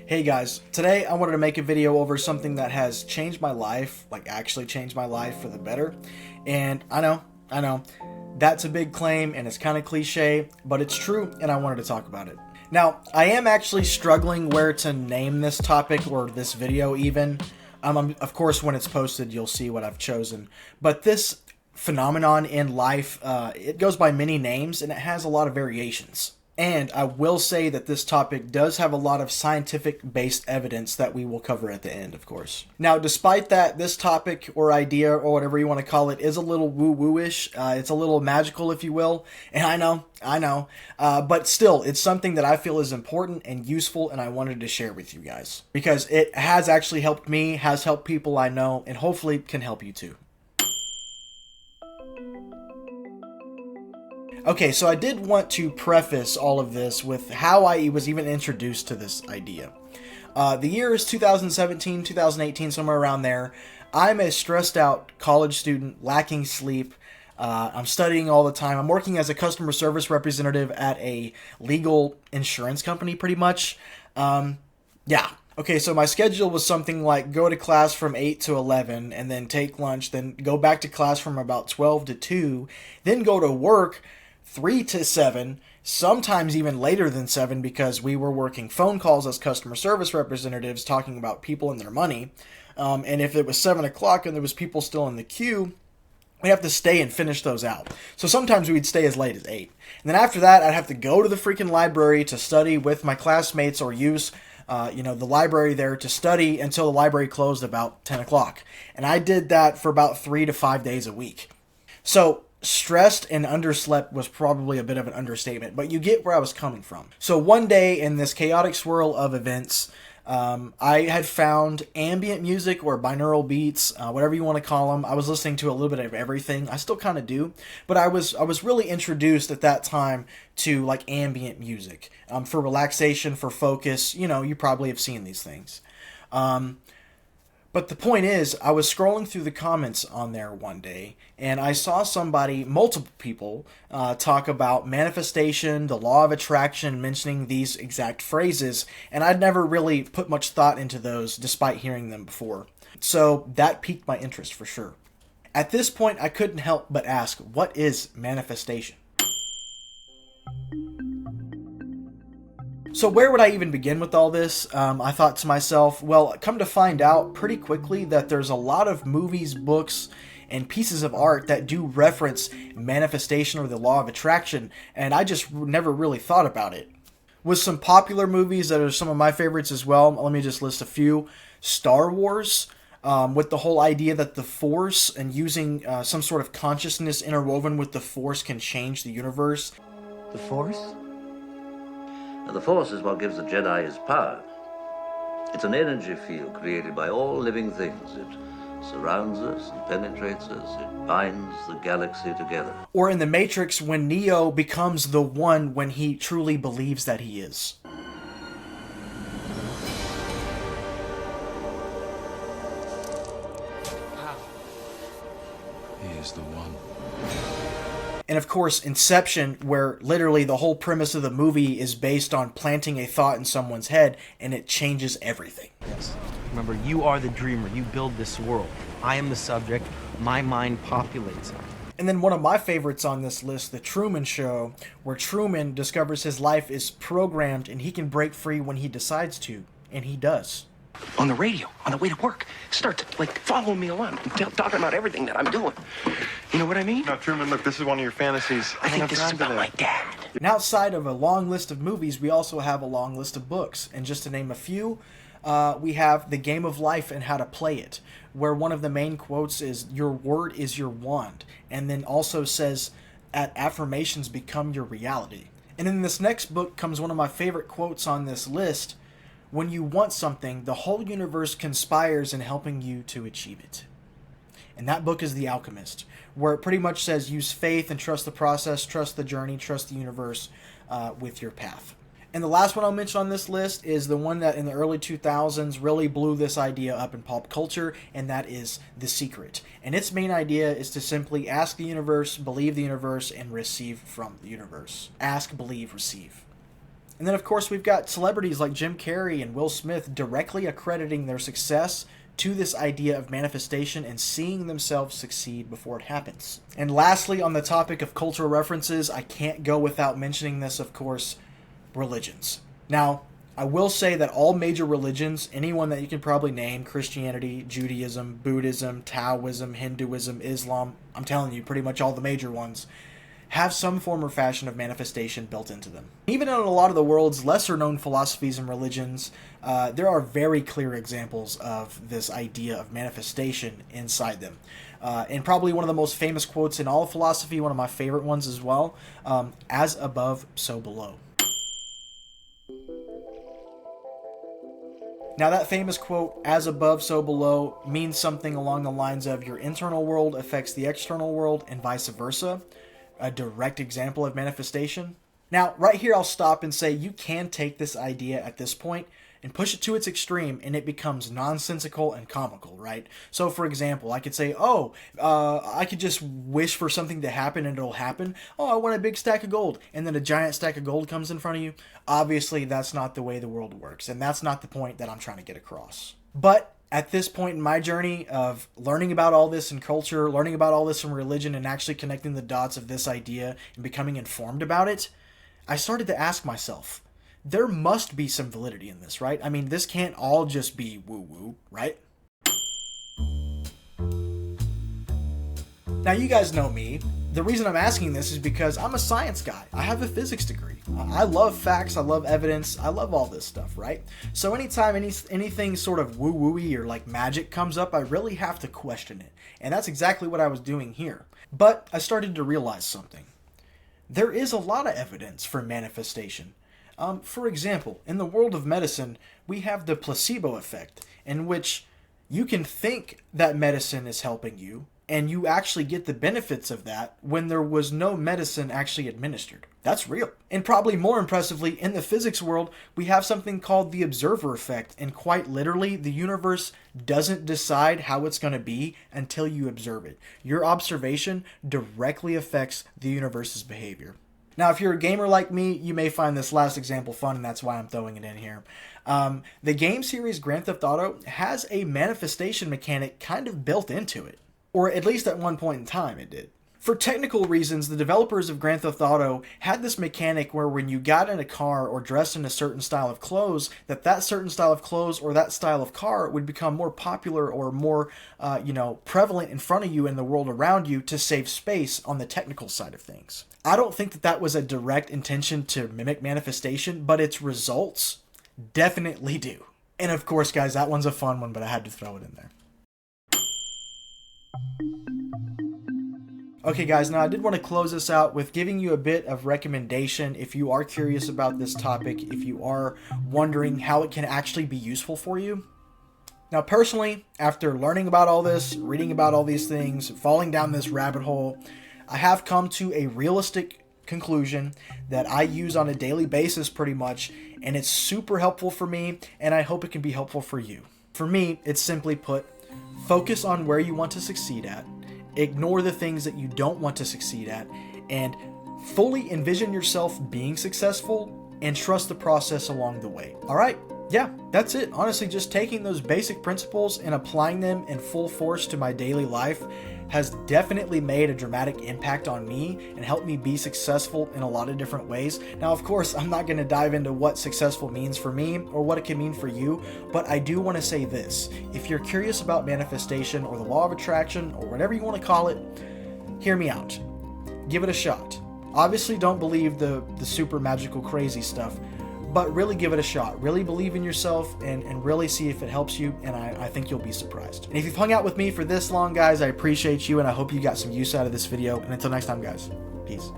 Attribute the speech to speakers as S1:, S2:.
S1: Hey guys, today I wanted to make a video over something that has changed my life, like actually changed my life for the better. And I know, that's a big claim and it's kind of cliche, but it's true and I wanted to talk about it. Now, I am actually struggling where to name this topic or this video even. Of course, when it's posted, you'll see what I've chosen. But this phenomenon in life, it goes by many names and it has a lot of variations. And I will say that this topic does have a lot of scientific-based evidence that we will cover at the end, of course. Now, despite that, this topic or idea or whatever you want to call it is a little woo-woo-ish. It's a little magical, if you will. And I know. But still, it's something that I feel is important and useful, and I wanted to share with you guys. Because it has actually helped me, has helped people I know, and hopefully can help you too. Okay, so I did want to preface all of this with how I was even introduced to this idea. The year is 2017, 2018, somewhere around there. I'm a stressed out college student, lacking sleep. I'm studying all the time. I'm working as a customer service representative at a legal insurance company, pretty much. Yeah. Okay, so my schedule was something like go to class from 8 to 11, and then take lunch, then go back to class from about 12 to 2, then go to work 3 to 7, sometimes even later than 7 because we were working phone calls as customer service representatives talking about people and their money. And if it was 7 o'clock and there was people still in the queue, we'd have to stay and finish those out. So sometimes we'd stay as late as 8. And then after that, I'd have to go to the freaking library to study with my classmates or use the library there to study until the library closed about 10 o'clock. And I did that for about 3 to 5 days a week. So stressed and underslept was probably a bit of an understatement, but you get where I was coming from. So one day in this chaotic swirl of events, I had found ambient music or binaural beats, whatever you want to call them. I was listening to a little bit of everything. I still kind of do, but I was really introduced at that time to like ambient music for relaxation, for focus. You know, you probably have seen these things. But the point is, I was scrolling through the comments on there one day, and I saw multiple people, talk about manifestation, the law of attraction, mentioning these exact phrases, and I'd never really put much thought into those despite hearing them before. So that piqued my interest for sure. At this point, I couldn't help but ask, what is manifestation? So where would I even begin with all this? I thought to myself, well, come to find out pretty quickly that there's a lot of movies, books, and pieces of art that do reference manifestation or the law of attraction, and I just never really thought about it. With some popular movies that are some of my favorites as well, let me just list a few. Star Wars, with the whole idea that the Force and using some sort of consciousness interwoven with the Force can change the universe.
S2: The Force? Now, the Force is what gives the Jedi his power. It's an energy field created by all living things. It surrounds us and penetrates us. It binds the galaxy together.
S1: Or in The Matrix, when Neo becomes the one when he truly believes that he is.
S3: He is the one.
S1: And of course, Inception, where literally the whole premise of the movie is based on planting a thought in someone's head, and it changes everything.
S4: Yes. Remember, you are the dreamer. You build this world. I am the subject. My mind populates it.
S1: And then one of my favorites on this list, The Truman Show, where Truman discovers his life is programmed and he can break free when he decides to, and he does.
S5: On the radio, on the way to work, start to, follow me along, talking about everything that I'm doing. You know what I mean?
S6: No, Truman, look, this is one of your fantasies.
S5: I think this is about my dad.
S1: And outside of a long list of movies, we also have a long list of books. And just to name a few, we have The Game of Life and How to Play It, where one of the main quotes is, "Your word is your wand," and then also says, "Affirmations become your reality." And in this next book comes one of my favorite quotes on this list, "When you want something, the whole universe conspires in helping you to achieve it." And that book is The Alchemist, where it pretty much says use faith and trust the process, trust the journey, trust the universe with your path. And the last one I'll mention on this list is the one that in the early 2000s really blew this idea up in pop culture, and that is The Secret. And its main idea is to simply ask the universe, believe the universe, and receive from the universe. Ask, believe, receive. And then, of course, we've got celebrities like Jim Carrey and Will Smith directly accrediting their success to this idea of manifestation and seeing themselves succeed before it happens. And lastly, on the topic of cultural references, I can't go without mentioning this, of course, religions. Now, I will say that all major religions, anyone that you can probably name, Christianity, Judaism, Buddhism, Taoism, Hinduism, Islam, I'm telling you, pretty much all the major ones, have some form or fashion of manifestation built into them. Even in a lot of the world's lesser known philosophies and religions, there are very clear examples of this idea of manifestation inside them. And probably one of the most famous quotes in all of philosophy, one of my favorite ones as well, as above, so below. Now that famous quote, as above, so below, means something along the lines of your internal world affects the external world and vice versa. A direct example of manifestation. Now, right here I'll stop and say you can take this idea at this point and push it to its extreme and it becomes nonsensical and comical, right? So for example, I could say, I could just wish for something to happen and it'll happen. Oh, I want a big stack of gold. And then a giant stack of gold comes in front of you. Obviously, that's not the way the world works. And that's not the point that I'm trying to get across. But at this point in my journey of learning about all this in culture, learning about all this in religion, and actually connecting the dots of this idea and becoming informed about it, I started to ask myself, there must be some validity in this, right? I mean, this can't all just be woo-woo, right? Now, you guys know me. The reason I'm asking this is because I'm a science guy. I have a physics degree. I love facts. I love evidence. I love all this stuff, right? So anytime anything sort of woo-woo-y or like magic comes up, I really have to question it. And that's exactly what I was doing here. But I started to realize something. There is a lot of evidence for manifestation. For example, in the world of medicine, we have the placebo effect, in which you can think that medicine is helping you, and you actually get the benefits of that when there was no medicine actually administered. That's real. And probably more impressively, in the physics world, we have something called the observer effect, and quite literally, the universe doesn't decide how it's going to be until you observe it. Your observation directly affects the universe's behavior. Now, if you're a gamer like me, you may find this last example fun, and that's why I'm throwing it in here. The game series Grand Theft Auto has a manifestation mechanic kind of built into it. Or at least at one point in time it did. For technical reasons, the developers of Grand Theft Auto had this mechanic where when you got in a car or dressed in a certain style of clothes, that certain style of clothes or that style of car would become more popular or more, prevalent in front of you in the world around you to save space on the technical side of things. I don't think that was a direct intention to mimic manifestation, but its results definitely do. And of course, guys, that one's a fun one, but I had to throw it in there. Okay guys, now I did want to close this out with giving you a bit of recommendation if you are curious about this topic, if you are wondering how it can actually be useful for you. Now personally, after learning about all this, reading about all these things, falling down this rabbit hole, I have come to a realistic conclusion that I use on a daily basis pretty much, and it's super helpful for me, and I hope it can be helpful for you. For me, it's simply put, focus on where you want to succeed at, ignore the things that you don't want to succeed at, and fully envision yourself being successful and trust the process along the way. Alright, yeah, that's it. Honestly, just taking those basic principles and applying them in full force to my daily life has definitely made a dramatic impact on me and helped me be successful in a lot of different ways. Now, of course, I'm not going to dive into what successful means for me or what it can mean for you, but I do want to say this. If you're curious about manifestation or the law of attraction or whatever you want to call it, hear me out. Give it a shot. Obviously, don't believe the super magical crazy stuff, but really give it a shot. Really believe in yourself and really see if it helps you, and I think you'll be surprised. And if you've hung out with me for this long, guys, I appreciate you, and I hope you got some use out of this video. And until next time, guys, peace.